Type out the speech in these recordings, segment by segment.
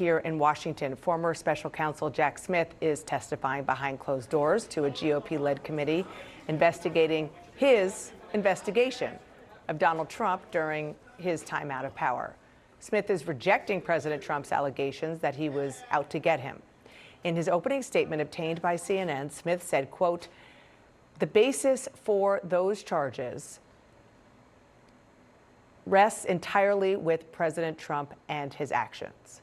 here in Washington. Former special counsel Jack Smith is testifying behind closed doors to a GOP-led committee investigating his investigation of Donald Trump during his time out of power. Smith is rejecting President Trump's allegations that he was out to get him. In his opening statement obtained by CNN, Smith said, quote, "The basis for those charges rests entirely with President Trump and his actions."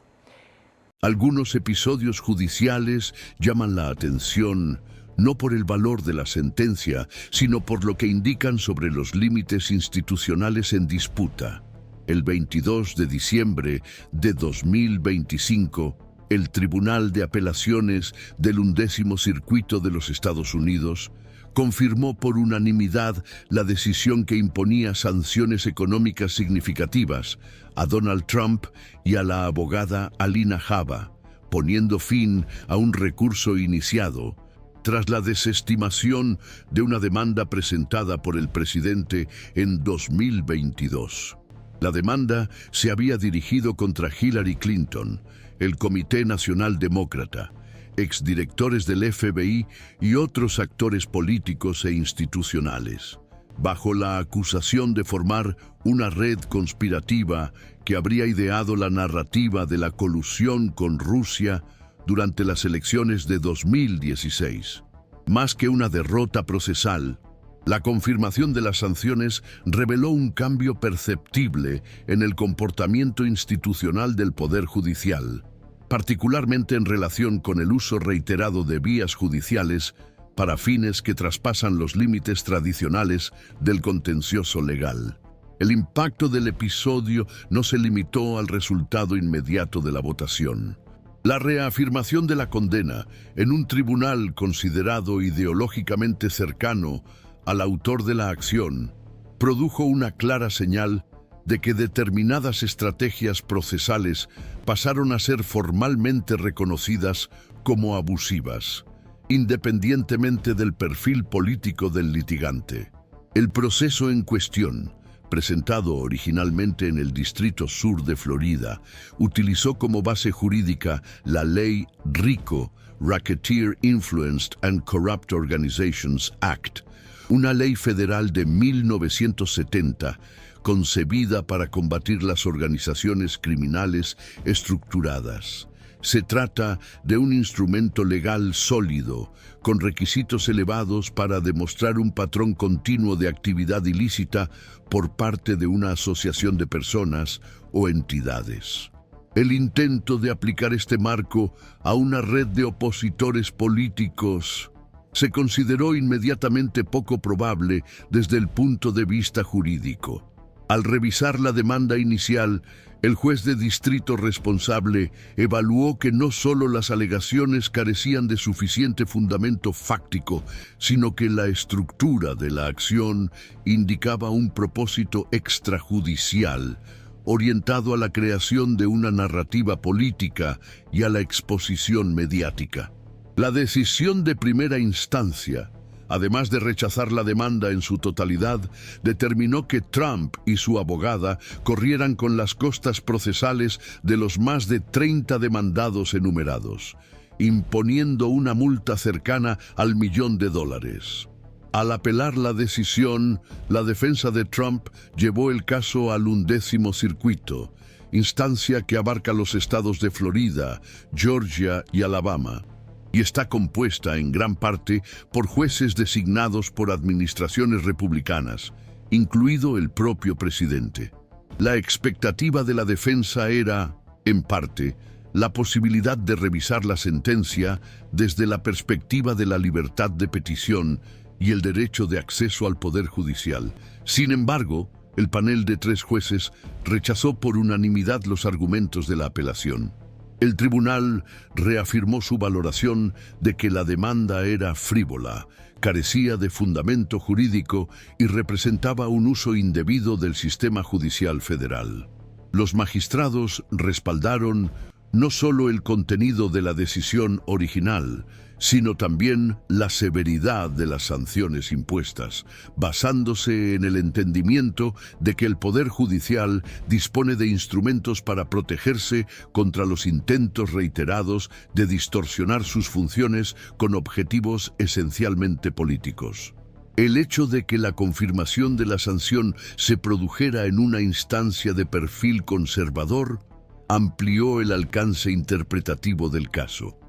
Algunos episodios judiciales llaman la atención no por el valor de la sentencia, sino por lo que indican sobre los límites institucionales en disputa. El 22 de diciembre de 2025, el Tribunal de Apelaciones del 11º Circuito de los Estados Unidos confirmó por unanimidad la decisión que imponía sanciones económicas significativas a Donald Trump y a la abogada Alina Habba, poniendo fin a un recurso iniciado tras la desestimación de una demanda presentada por el presidente en 2022. La demanda se había dirigido contra Hillary Clinton, el Comité Nacional Demócrata, exdirectores del FBI y otros actores políticos e institucionales, bajo la acusación de formar una red conspirativa que habría ideado la narrativa de la colusión con Rusia durante las elecciones de 2016. Más que una derrota procesal, la confirmación de las sanciones reveló un cambio perceptible en el comportamiento institucional del Poder Judicial, particularmente en relación con el uso reiterado de vías judiciales para fines que traspasan los límites tradicionales del contencioso legal. El impacto del episodio no se limitó al resultado inmediato de la votación. La reafirmación de la condena en un tribunal considerado ideológicamente cercano al autor de la acción produjo una clara señal de que determinadas estrategias procesales pasaron a ser formalmente reconocidas como abusivas, independientemente del perfil político del litigante. El proceso en cuestión, presentado originalmente en el Distrito Sur de Florida, utilizó como base jurídica la ley RICO, Racketeer Influenced and Corrupt Organizations Act, una ley federal de 1970 concebida para combatir las organizaciones criminales estructuradas. Se trata de un instrumento legal sólido, con requisitos elevados para demostrar un patrón continuo de actividad ilícita por parte de una asociación de personas o entidades. El intento de aplicar este marco a una red de opositores políticos se consideró inmediatamente poco probable desde el punto de vista jurídico. Al revisar la demanda inicial, el juez de distrito responsable evaluó que no solo las alegaciones carecían de suficiente fundamento fáctico, sino que la estructura de la acción indicaba un propósito extrajudicial, orientado a la creación de una narrativa política y a la exposición mediática. La decisión de primera instancia, además de rechazar la demanda en su totalidad, determinó que Trump y su abogada corrieran con las costas procesales de los más de 30 demandados enumerados, imponiendo una multa cercana al $1.000.000. Al apelar la decisión, la defensa de Trump llevó el caso al 11º Circuito, instancia que abarca los estados de Florida, Georgia y Alabama, y está compuesta en gran parte por jueces designados por administraciones republicanas, incluido el propio presidente. La expectativa de la defensa era, en parte, la posibilidad de revisar la sentencia desde la perspectiva de la libertad de petición y el derecho de acceso al Poder Judicial. Sin embargo, el panel de 3 jueces rechazó por unanimidad los argumentos de la apelación. El tribunal reafirmó su valoración de que la demanda era frívola, carecía de fundamento jurídico y representaba un uso indebido del sistema judicial federal. Los magistrados respaldaron no solo el contenido de la decisión original, sino también la severidad de las sanciones impuestas, basándose en el entendimiento de que el Poder Judicial dispone de instrumentos para protegerse contra los intentos reiterados de distorsionar sus funciones con objetivos esencialmente políticos. El hecho de que la confirmación de la sanción se produjera en una instancia de perfil conservador amplió el alcance interpretativo del caso,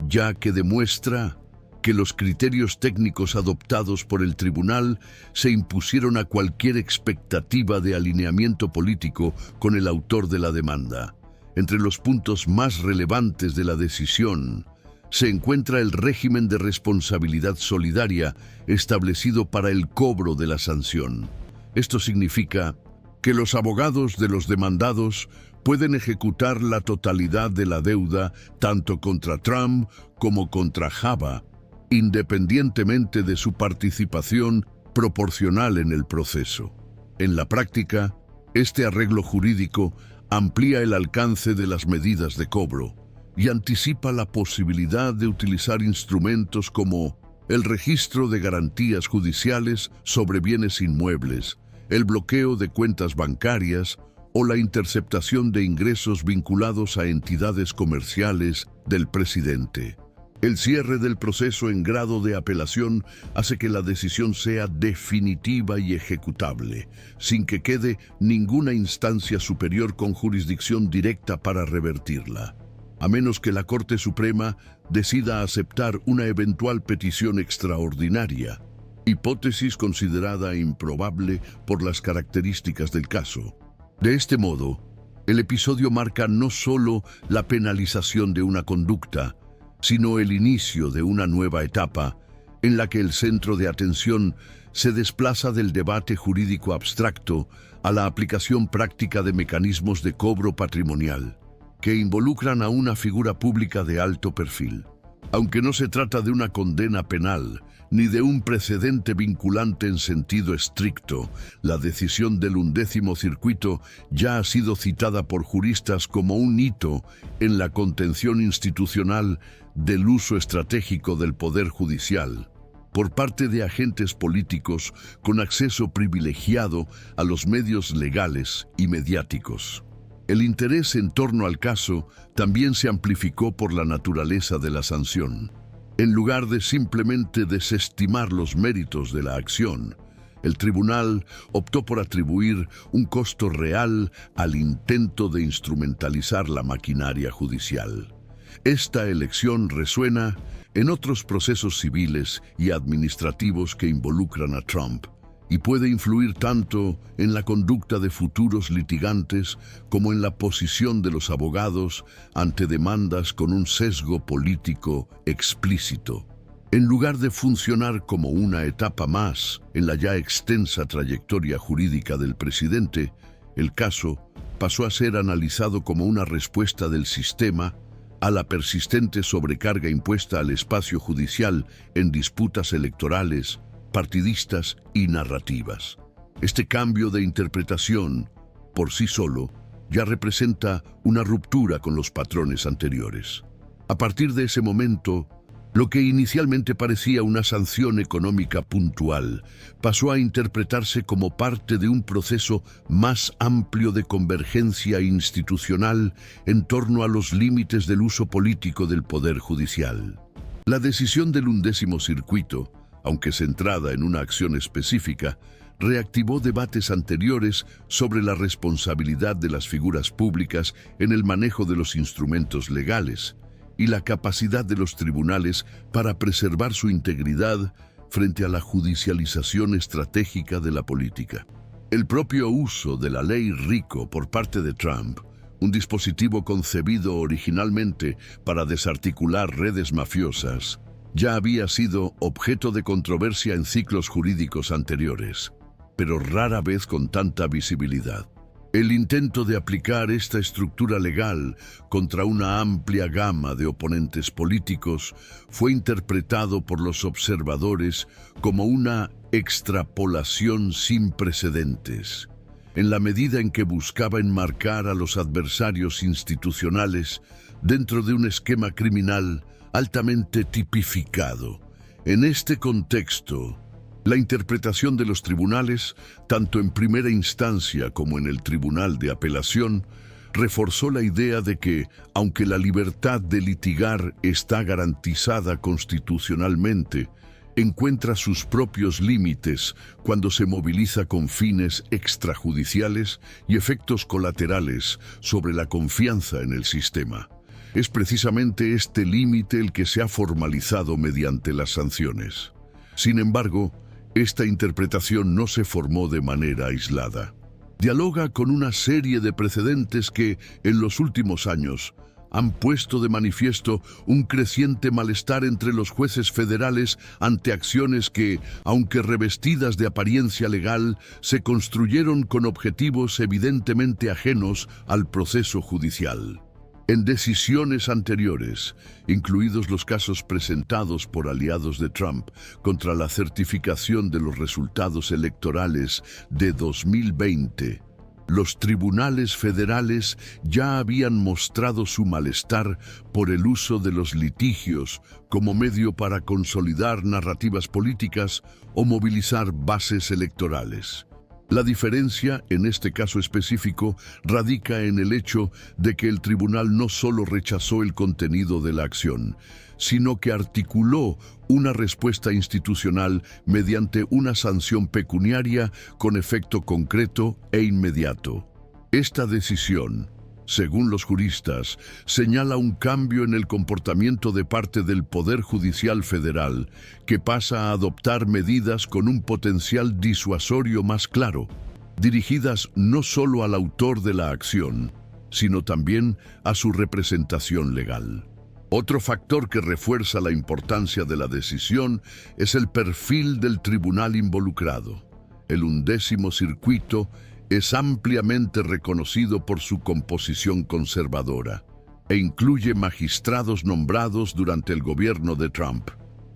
ya que demuestra que los criterios técnicos adoptados por el tribunal se impusieron a cualquier expectativa de alineamiento político con el autor de la demanda. Entre los puntos más relevantes de la decisión se encuentra el régimen de responsabilidad solidaria establecido para el cobro de la sanción. Esto significa que los abogados de los demandados pueden ejecutar la totalidad de la deuda tanto contra Trump como contra Java, independientemente de su participación proporcional en el proceso. En la práctica, este arreglo jurídico amplía el alcance de las medidas de cobro y anticipa la posibilidad de utilizar instrumentos como el registro de garantías judiciales sobre bienes inmuebles, el bloqueo de cuentas bancarias o la interceptación de ingresos vinculados a entidades comerciales del presidente. El cierre del proceso en grado de apelación hace que la decisión sea definitiva y ejecutable, sin que quede ninguna instancia superior con jurisdicción directa para revertirla, a menos que la Corte Suprema decida aceptar una eventual petición extraordinaria, hipótesis considerada improbable por las características del caso. De este modo, el episodio marca no solo la penalización de una conducta, sino el inicio de una nueva etapa en la que el centro de atención se desplaza del debate jurídico abstracto a la aplicación práctica de mecanismos de cobro patrimonial, que involucran a una figura pública de alto perfil. Aunque no se trata de una condena penal, ni de un precedente vinculante en sentido estricto, la decisión del 11º Circuito ya ha sido citada por juristas como un hito en la contención institucional del uso estratégico del Poder Judicial por parte de agentes políticos con acceso privilegiado a los medios legales y mediáticos. El interés en torno al caso también se amplificó por la naturaleza de la sanción. En lugar de simplemente desestimar los méritos de la acción, el tribunal optó por atribuir un costo real al intento de instrumentalizar la maquinaria judicial. Esta elección resuena en otros procesos civiles y administrativos que involucran a Trump, y puede influir tanto en la conducta de futuros litigantes como en la posición de los abogados ante demandas con un sesgo político explícito. En lugar de funcionar como una etapa más en la ya extensa trayectoria jurídica del presidente, el caso pasó a ser analizado como una respuesta del sistema a la persistente sobrecarga impuesta al espacio judicial en disputas electorales, partidistas y narrativas. Este cambio de interpretación, por sí solo, ya representa una ruptura con los patrones anteriores. A partir de ese momento, lo que inicialmente parecía una sanción económica puntual pasó a interpretarse como parte de un proceso más amplio de convergencia institucional en torno a los límites del uso político del Poder Judicial. La decisión del 11º Circuito, aunque centrada en una acción específica, reactivó debates anteriores sobre la responsabilidad de las figuras públicas en el manejo de los instrumentos legales y la capacidad de los tribunales para preservar su integridad frente a la judicialización estratégica de la política. El propio uso de la ley RICO por parte de Trump, un dispositivo concebido originalmente para desarticular redes mafiosas, ya había sido objeto de controversia en ciclos jurídicos anteriores, pero rara vez con tanta visibilidad. El intento de aplicar esta estructura legal contra una amplia gama de oponentes políticos fue interpretado por los observadores como una extrapolación sin precedentes, en la medida en que buscaba enmarcar a los adversarios institucionales dentro de un esquema criminal altamente tipificado. En este contexto, la interpretación de los tribunales, tanto en primera instancia como en el Tribunal de Apelación, reforzó la idea de que, aunque la libertad de litigar está garantizada constitucionalmente, encuentra sus propios límites cuando se moviliza con fines extrajudiciales y efectos colaterales sobre la confianza en el sistema. Es precisamente este límite el que se ha formalizado mediante las sanciones. Sin embargo, esta interpretación no se formó de manera aislada. Dialoga con una serie de precedentes que, en los últimos años, han puesto de manifiesto un creciente malestar entre los jueces federales ante acciones que, aunque revestidas de apariencia legal, se construyeron con objetivos evidentemente ajenos al proceso judicial. En decisiones anteriores, incluidos los casos presentados por aliados de Trump contra la certificación de los resultados electorales de 2020, los tribunales federales ya habían mostrado su malestar por el uso de los litigios como medio para consolidar narrativas políticas o movilizar bases electorales. La diferencia, en este caso específico, radica en el hecho de que el tribunal no solo rechazó el contenido de la acción, sino que articuló una respuesta institucional mediante una sanción pecuniaria con efecto concreto e inmediato. Esta decisión, según los juristas, señala un cambio en el comportamiento de parte del Poder Judicial Federal, que pasa a adoptar medidas con un potencial disuasorio más claro, dirigidas no solo al autor de la acción, sino también a su representación legal. Otro factor que refuerza la importancia de la decisión es el perfil del tribunal involucrado. El 11º Circuito es ampliamente reconocido por su composición conservadora e incluye magistrados nombrados durante el gobierno de Trump.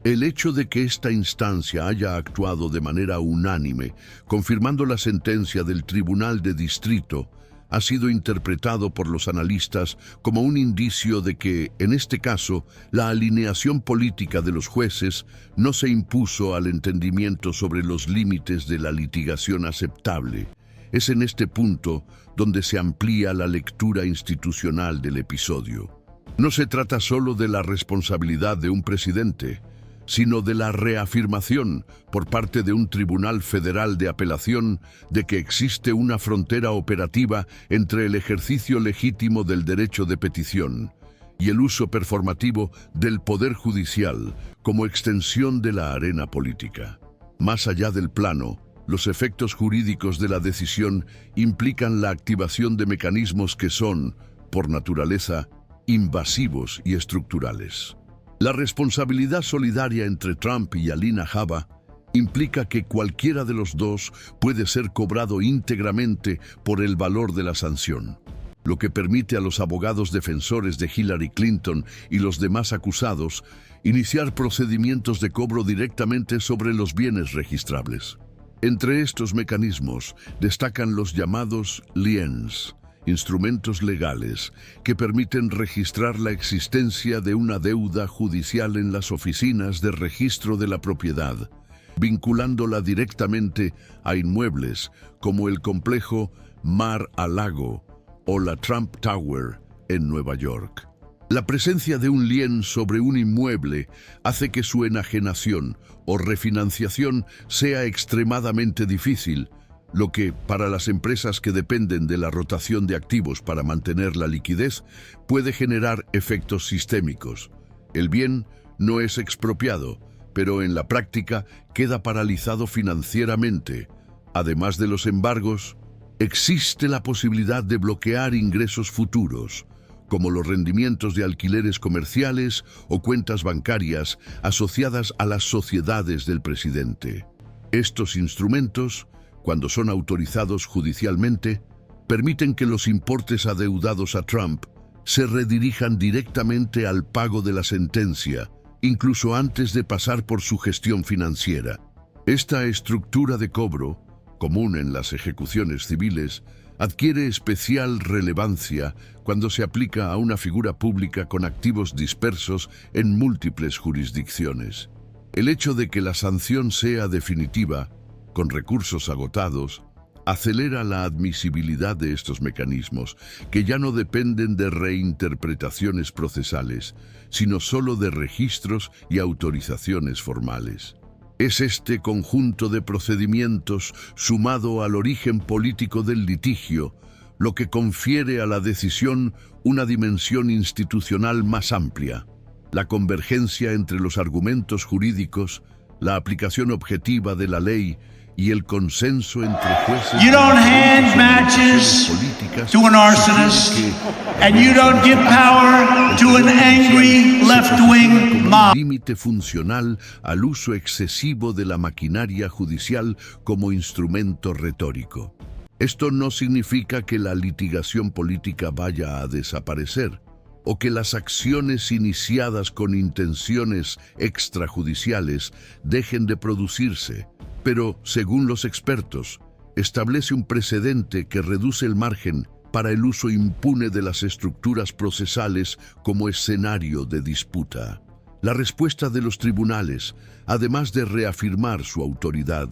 El hecho de que esta instancia haya actuado de manera unánime, confirmando la sentencia del Tribunal de Distrito, ha sido interpretado por los analistas como un indicio de que, en este caso, la alineación política de los jueces no se impuso al entendimiento sobre los límites de la litigación aceptable. Es en este punto donde se amplía la lectura institucional del episodio. No se trata solo de la responsabilidad de un presidente, sino de la reafirmación por parte de un tribunal federal de apelación de que existe una frontera operativa entre el ejercicio legítimo del derecho de petición y el uso performativo del poder judicial como extensión de la arena política. Más allá del plano, los efectos jurídicos de la decisión implican la activación de mecanismos que son, por naturaleza, invasivos y estructurales. La responsabilidad solidaria entre Trump y Alina Habba implica que cualquiera de los dos puede ser cobrado íntegramente por el valor de la sanción, lo que permite a los abogados defensores de Hillary Clinton y los demás acusados iniciar procedimientos de cobro directamente sobre los bienes registrables. Entre estos mecanismos destacan los llamados liens, instrumentos legales que permiten registrar la existencia de una deuda judicial en las oficinas de registro de la propiedad, vinculándola directamente a inmuebles como el complejo Mar-a-Lago o la Trump Tower en Nueva York. La presencia de un lien sobre un inmueble hace que su enajenación o refinanciación sea extremadamente difícil, lo que, para las empresas que dependen de la rotación de activos para mantener la liquidez, puede generar efectos sistémicos. El bien no es expropiado, pero en la práctica queda paralizado financieramente. Además de los embargos, existe la posibilidad de bloquear ingresos futuros, como los rendimientos de alquileres comerciales o cuentas bancarias asociadas a las sociedades del presidente. Estos instrumentos, cuando son autorizados judicialmente, permiten que los importes adeudados a Trump se redirijan directamente al pago de la sentencia, incluso antes de pasar por su gestión financiera. Esta estructura de cobro, común en las ejecuciones civiles, adquiere especial relevancia cuando se aplica a una figura pública con activos dispersos en múltiples jurisdicciones. El hecho de que la sanción sea definitiva, con recursos agotados, acelera la admisibilidad de estos mecanismos, que ya no dependen de reinterpretaciones procesales, sino solo de registros y autorizaciones formales. Es este conjunto de procedimientos, sumado al origen político del litigio, lo que confiere a la decisión una dimensión institucional más amplia. La convergencia entre los argumentos jurídicos, la aplicación objetiva de la ley y el consenso entre jueces. You don't hand matches to an arsonist, and you don't give power to an angry left-wing mob. Límite funcional al uso excesivo de la maquinaria judicial como instrumento retórico. Esto no significa que la litigación política vaya a desaparecer, o que las acciones iniciadas con intenciones extrajudiciales dejen de producirse, pero, según los expertos, establece un precedente que reduce el margen para el uso impune de las estructuras procesales como escenario de disputa. La respuesta de los tribunales, además de reafirmar su autoridad,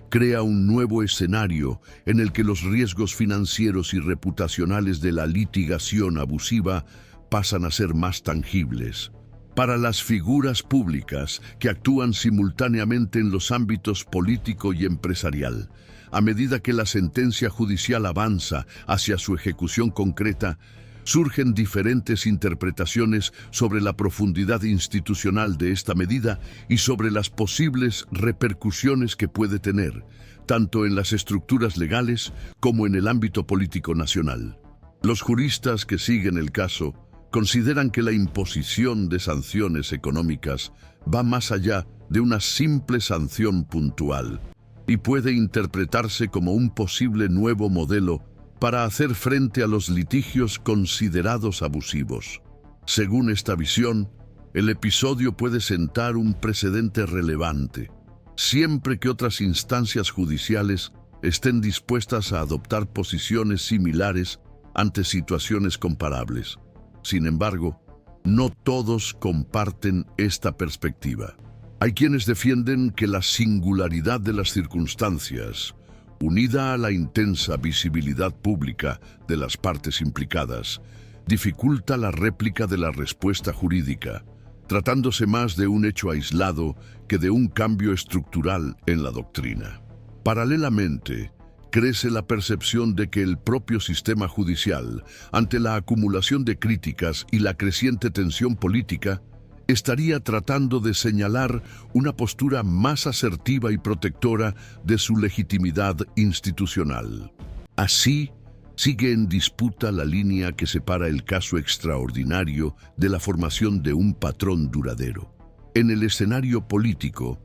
crea un nuevo escenario en el que los riesgos financieros y reputacionales de la litigación abusiva pasan a ser más tangibles. Para las figuras públicas que actúan simultáneamente en los ámbitos político y empresarial, a medida que la sentencia judicial avanza hacia su ejecución concreta, surgen diferentes interpretaciones sobre la profundidad institucional de esta medida y sobre las posibles repercusiones que puede tener, tanto en las estructuras legales como en el ámbito político nacional. Los juristas que siguen el caso consideran que la imposición de sanciones económicas va más allá de una simple sanción puntual y puede interpretarse como un posible nuevo modelo para hacer frente a los litigios considerados abusivos. Según esta visión, el episodio puede sentar un precedente relevante, siempre que otras instancias judiciales estén dispuestas a adoptar posiciones similares ante situaciones comparables. Sin embargo, no todos comparten esta perspectiva. Hay quienes defienden que la singularidad de las circunstancias, unida a la intensa visibilidad pública de las partes implicadas, dificulta la réplica de la respuesta jurídica, tratándose más de un hecho aislado que de un cambio estructural en la doctrina. Paralelamente, crece la percepción de que el propio sistema judicial, ante la acumulación de críticas y la creciente tensión política, estaría tratando de señalar una postura más asertiva y protectora de su legitimidad institucional. Así, sigue en disputa la línea que separa el caso extraordinario de la formación de un patrón duradero. En el escenario político,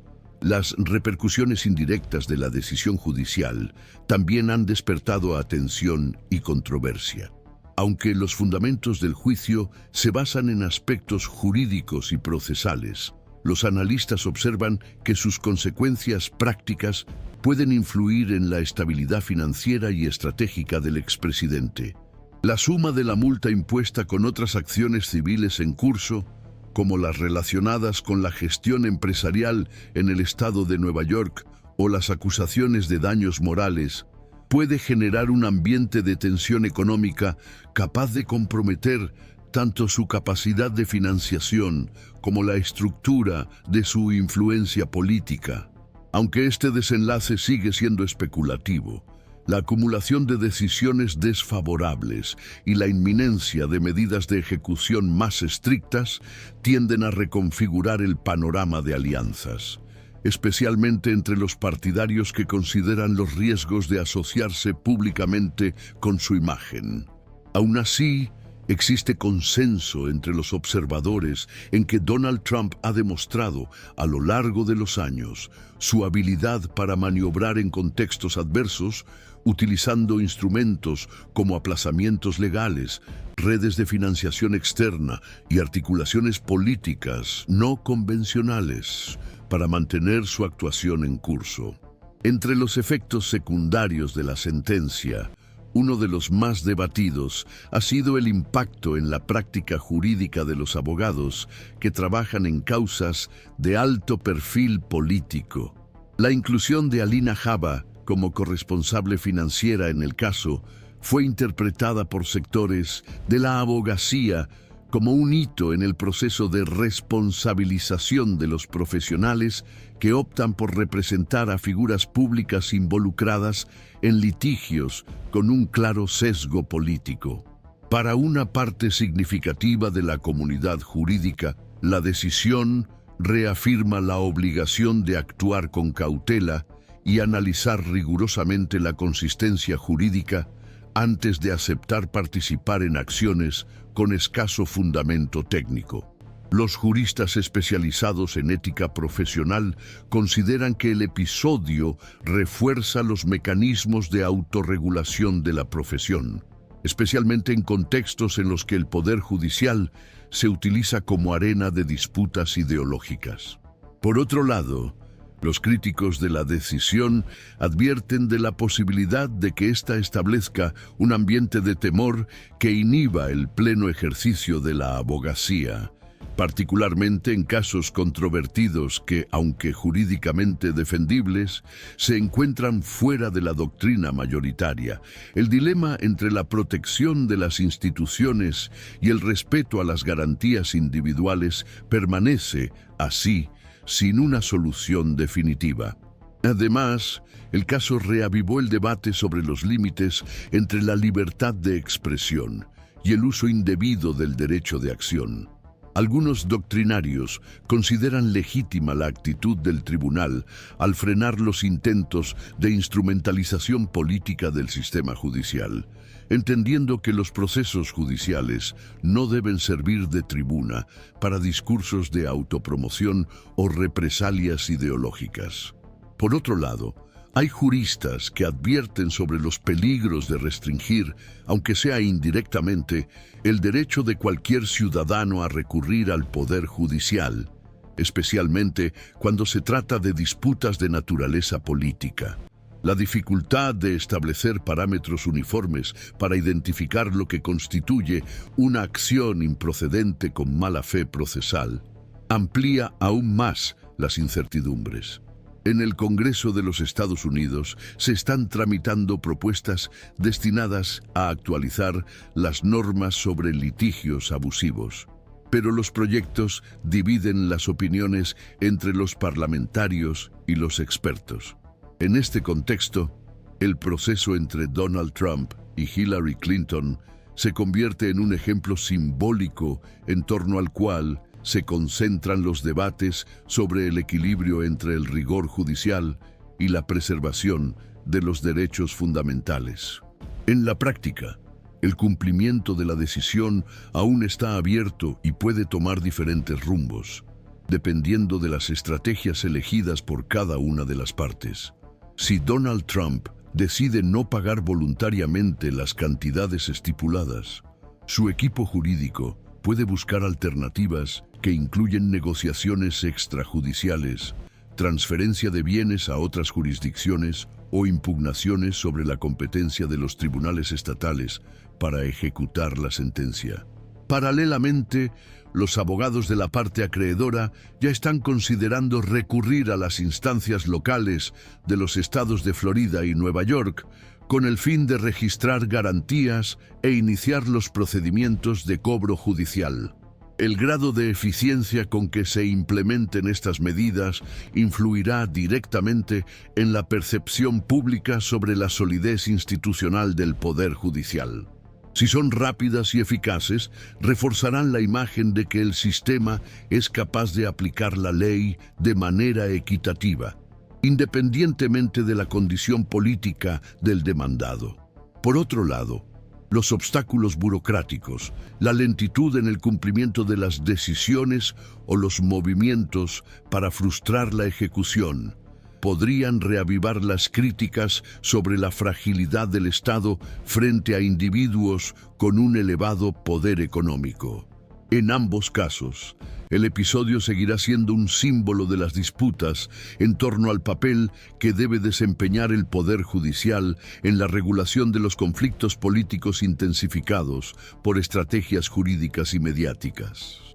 las repercusiones indirectas de la decisión judicial también han despertado atención y controversia. Aunque los fundamentos del juicio se basan en aspectos jurídicos y procesales, los analistas observan que sus consecuencias prácticas pueden influir en la estabilidad financiera y estratégica del expresidente. La suma de la multa impuesta con otras acciones civiles en curso, como las relacionadas con la gestión empresarial en el estado de Nueva York o las acusaciones de daños morales, puede generar un ambiente de tensión económica capaz de comprometer tanto su capacidad de financiación como la estructura de su influencia política. Aunque este desenlace sigue siendo especulativo, la acumulación de decisiones desfavorables y la inminencia de medidas de ejecución más estrictas tienden a reconfigurar el panorama de alianzas, especialmente entre los partidarios que consideran los riesgos de asociarse públicamente con su imagen. Aún así, existe consenso entre los observadores en que Donald Trump ha demostrado a lo largo de los años su habilidad para maniobrar en contextos adversos, utilizando instrumentos como aplazamientos legales, redes de financiación externa y articulaciones políticas no convencionales para mantener su actuación en curso. Entre los efectos secundarios de la sentencia, Uno de los más debatidos ha sido el impacto en la práctica jurídica de los abogados que trabajan en causas de alto perfil político. La inclusión de Alina Habba como corresponsable financiera en el caso fue interpretada por sectores de la abogacía como un hito en el proceso de responsabilización de los profesionales que optan por representar a figuras públicas involucradas en litigios con un claro sesgo político. Para una parte significativa de la comunidad jurídica, la decisión reafirma la obligación de actuar con cautela y analizar rigurosamente la consistencia jurídica antes de aceptar participar en acciones con escaso fundamento técnico. Los juristas especializados en ética profesional consideran que el episodio refuerza los mecanismos de autorregulación de la profesión, especialmente en contextos en los que el poder judicial se utiliza como arena de disputas ideológicas. Por otro lado, los críticos de la decisión advierten de la posibilidad de que ésta establezca un ambiente de temor que inhiba el pleno ejercicio de la abogacía, particularmente en casos controvertidos que, aunque jurídicamente defendibles, se encuentran fuera de la doctrina mayoritaria. El dilema entre la protección de las instituciones y el respeto a las garantías individuales permanece, así, sin una solución definitiva. Además, el caso reavivó el debate sobre los límites entre la libertad de expresión y el uso indebido del derecho de acción. Algunos doctrinarios consideran legítima la actitud del tribunal al frenar los intentos de instrumentalización política del sistema judicial, entendiendo que los procesos judiciales no deben servir de tribuna para discursos de autopromoción o represalias ideológicas. Por otro lado, hay juristas que advierten sobre los peligros de restringir, aunque sea indirectamente, el derecho de cualquier ciudadano a recurrir al poder judicial, especialmente cuando se trata de disputas de naturaleza política. La dificultad de establecer parámetros uniformes para identificar lo que constituye una acción improcedente con mala fe procesal amplía aún más las incertidumbres. En el Congreso de los Estados Unidos se están tramitando propuestas destinadas a actualizar las normas sobre litigios abusivos, pero los proyectos dividen las opiniones entre los parlamentarios y los expertos. En este contexto, el proceso entre Donald Trump y Hillary Clinton se convierte en un ejemplo simbólico en torno al cual se concentran los debates sobre el equilibrio entre el rigor judicial y la preservación de los derechos fundamentales. En la práctica, el cumplimiento de la decisión aún está abierto y puede tomar diferentes rumbos, dependiendo de las estrategias elegidas por cada una de las partes. Si Donald Trump decide no pagar voluntariamente las cantidades estipuladas, su equipo jurídico puede buscar alternativas que incluyen negociaciones extrajudiciales, transferencia de bienes a otras jurisdicciones o impugnaciones sobre la competencia de los tribunales estatales para ejecutar la sentencia. Paralelamente, los abogados de la parte acreedora ya están considerando recurrir a las instancias locales de los estados de Florida y Nueva York con el fin de registrar garantías e iniciar los procedimientos de cobro judicial. El grado de eficiencia con que se implementen estas medidas influirá directamente en la percepción pública sobre la solidez institucional del Poder Judicial. Si son rápidas y eficaces, reforzarán la imagen de que el sistema es capaz de aplicar la ley de manera equitativa, independientemente de la condición política del demandado. Por otro lado, los obstáculos burocráticos, la lentitud en el cumplimiento de las decisiones o los movimientos para frustrar la ejecución podrían reavivar las críticas sobre la fragilidad del Estado frente a individuos con un elevado poder económico. En ambos casos, el episodio seguirá siendo un símbolo de las disputas en torno al papel que debe desempeñar el Poder Judicial en la regulación de los conflictos políticos intensificados por estrategias jurídicas y mediáticas.